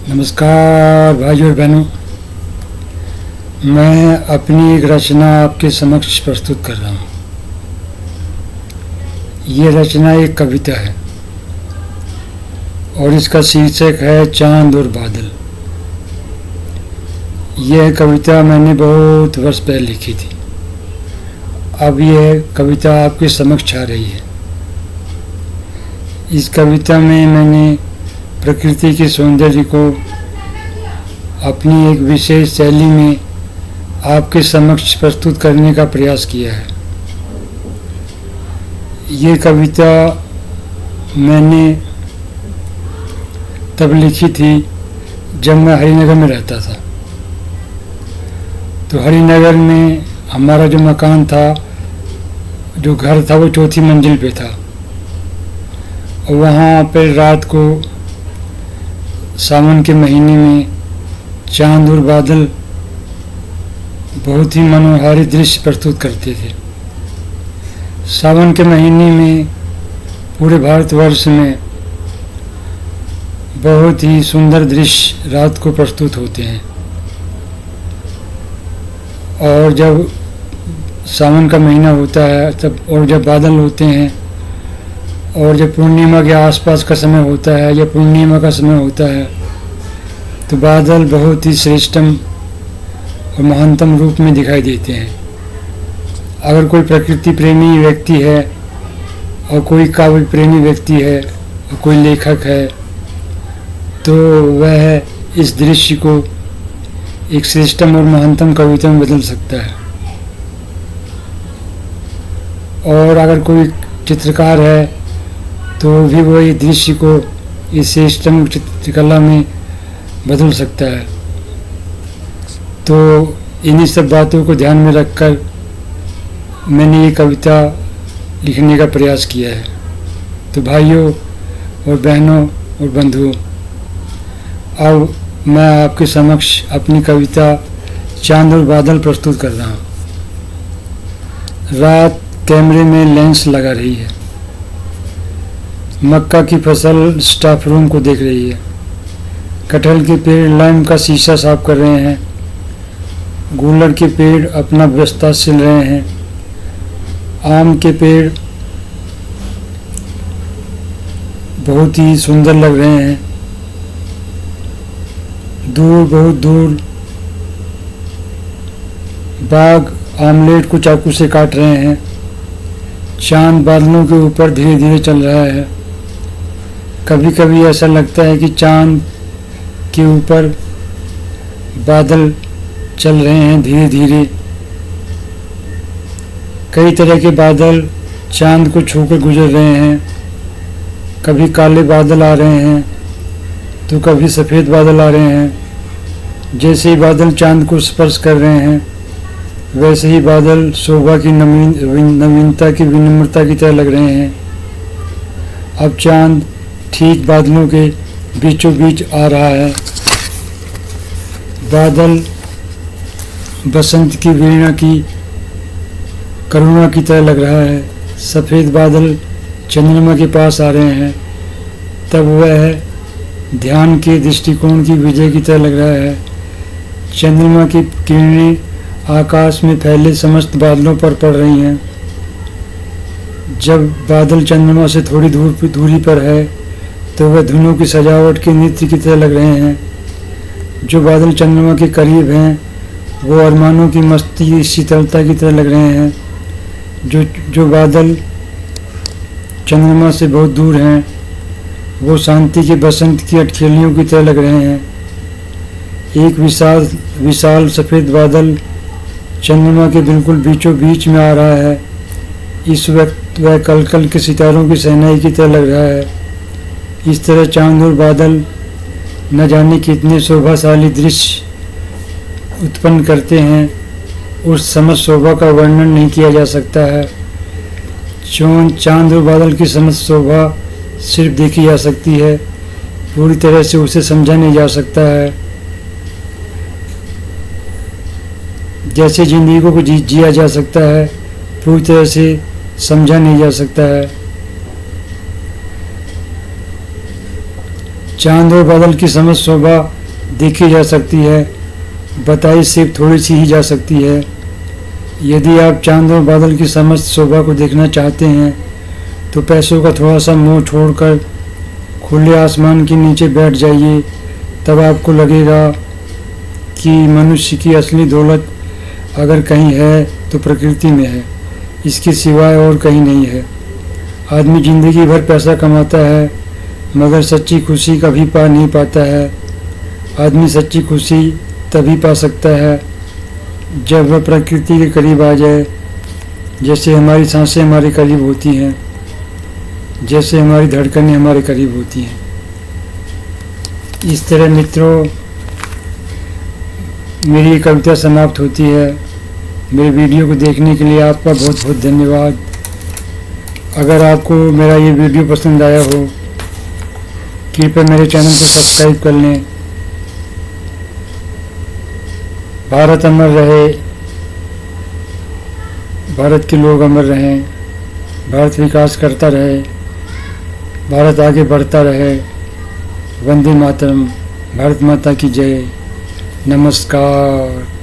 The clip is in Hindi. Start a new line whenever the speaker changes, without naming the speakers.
नमस्कार भाइयों और बहनों, मैं अपनी एक रचना आपके समक्ष प्रस्तुत कर रहा हूँ। ये रचना एक कविता है और इसका शीर्षक है चांद और बादल। यह कविता मैंने बहुत वर्ष पहले लिखी थी। अब यह कविता आपके समक्ष आ रही है। इस कविता में मैंने प्रकृति के सौंदर्य को अपनी एक विशेष शैली में आपके समक्ष प्रस्तुत करने का प्रयास किया है। ये कविता मैंने तब लिखी थी जब मैं हरिनगर में रहता था। तो हरिनगर में हमारा जो मकान था, जो घर था, वो चौथी मंजिल पे था और वहाँ पर रात को सावन के महीने में चांद और बादल बहुत ही मनोहारी दृश्य प्रस्तुत करते थे। सावन के महीने में पूरे भारतवर्ष में बहुत ही सुंदर दृश्य रात को प्रस्तुत होते हैं और जब सावन का महीना होता है तब और जब बादल होते हैं और जब पूर्णिमा के आसपास का समय होता है या पूर्णिमा का समय होता है तो बादल बहुत ही श्रेष्ठतम और महानतम रूप में दिखाई देते हैं। अगर कोई प्रकृति प्रेमी व्यक्ति है और कोई काव्य प्रेमी व्यक्ति है और कोई लेखक है तो वह इस दृश्य को एक श्रेष्ठतम और महानतम कविता में बदल सकता है। और अगर कोई चित्रकार है तो भी वो इस दृश्य को इस श्रेष्ठतम चित्रकला में बदल सकता है। तो इन्हीं सब बातों को ध्यान में रखकर मैंने ये कविता लिखने का प्रयास किया है। तो भाइयों और बहनों और बंधुओं, अब मैं आपके समक्ष अपनी कविता चांद और बादल प्रस्तुत कर रहा हूँ। रात कैमरे में लेंस लगा रही है। मक्का की फसल स्टाफ रूम को देख रही है। कटहल के पेड़ लाइम का शीशा साफ कर रहे हैं। गूलर के पेड़ अपना बस्ता सिल रहे हैं। आम के पेड़ बहुत ही सुंदर लग रहे हैं। दूर, बहुत दूर बाघ आमलेट को चाकू से काट रहे हैं। चांद बादलों के ऊपर धीरे धीरे चल रहा है। कभी कभी ऐसा लगता है कि चांद के ऊपर बादल चल रहे हैं धीरे धीरे। कई तरह के बादल चांद को छूकर गुजर रहे हैं। कभी काले बादल आ रहे हैं तो कभी सफ़ेद बादल आ रहे हैं। जैसे ही बादल चांद को स्पर्श कर रहे हैं वैसे ही बादल शोभा की नवीनता की विनम्रता की तरह लग रहे हैं। अब चांद ठीक बादलों के बीचों बीच आ रहा है। बादल बसंत की वीणा की करुणा की तरह लग रहा है। सफ़ेद बादल चंद्रमा के पास आ रहे हैं तब वह ध्यान के दृष्टिकोण की विजय की तरह लग रहा है। चंद्रमा की किरणें आकाश में फैले समस्त बादलों पर पड़ रही हैं। जब बादल चंद्रमा से थोड़ी दूरी पर है तो वह धुनों की सजावट के नृत्य की तरह लग रहे हैं। जो बादल चंद्रमा के करीब हैं वो अरमानों की मस्ती शीतलता की तरह लग रहे हैं। जो बादल चंद्रमा से बहुत दूर हैं वो शांति के बसंत की अटखेलियों की तरह लग रहे हैं। एक विशाल सफ़ेद बादल चंद्रमा के बिल्कुल बीचों बीच में आ रहा है। इस वक्त वह कल के सितारों की शहनाई की तरह लग रहा है। इस तरह चांद और बादल न जाने कितने शोभाशाली दृश्य उत्पन्न करते हैं। उस समस्त शोभा का वर्णन नहीं किया जा सकता है। चांद और बादल की समस्त शोभा सिर्फ देखी जा सकती है, पूरी तरह से उसे समझा नहीं जा सकता है। जैसे जिंदगी को जिया जा सकता है पूरी तरह से समझा नहीं जा सकता है। चांद और बादल की समस्त शोभा देखी जा सकती है, बताई सिर्फ थोड़ी सी ही जा सकती है। यदि आप चांद और बादल की समस्त शोभा को देखना चाहते हैं तो पैसों का थोड़ा सा मोह छोड़कर खुले आसमान के नीचे बैठ जाइए। तब आपको लगेगा कि मनुष्य की असली दौलत अगर कहीं है तो प्रकृति में है, इसके सिवाय और कहीं नहीं है। आदमी ज़िंदगी भर पैसा कमाता है मगर सच्ची खुशी कभी पा नहीं पाता है। आदमी सच्ची खुशी तभी पा सकता है जब वह प्रकृति के करीब आ जाए, जैसे हमारी सांसें हमारे करीब होती हैं, जैसे हमारी धड़कनें हमारे करीब होती हैं। इस तरह मित्रों, मेरी ये कविता समाप्त होती है। मेरे वीडियो को देखने के लिए आपका बहुत बहुत धन्यवाद। अगर आपको मेरा ये वीडियो पसंद आया हो, कृपया मेरे चैनल को सब्सक्राइब कर लें। भारत अमर रहे, भारत के लोग अमर रहें, भारत विकास करता रहे, भारत आगे बढ़ता रहे। वंदे मातरम, भारत माता की जय। नमस्कार।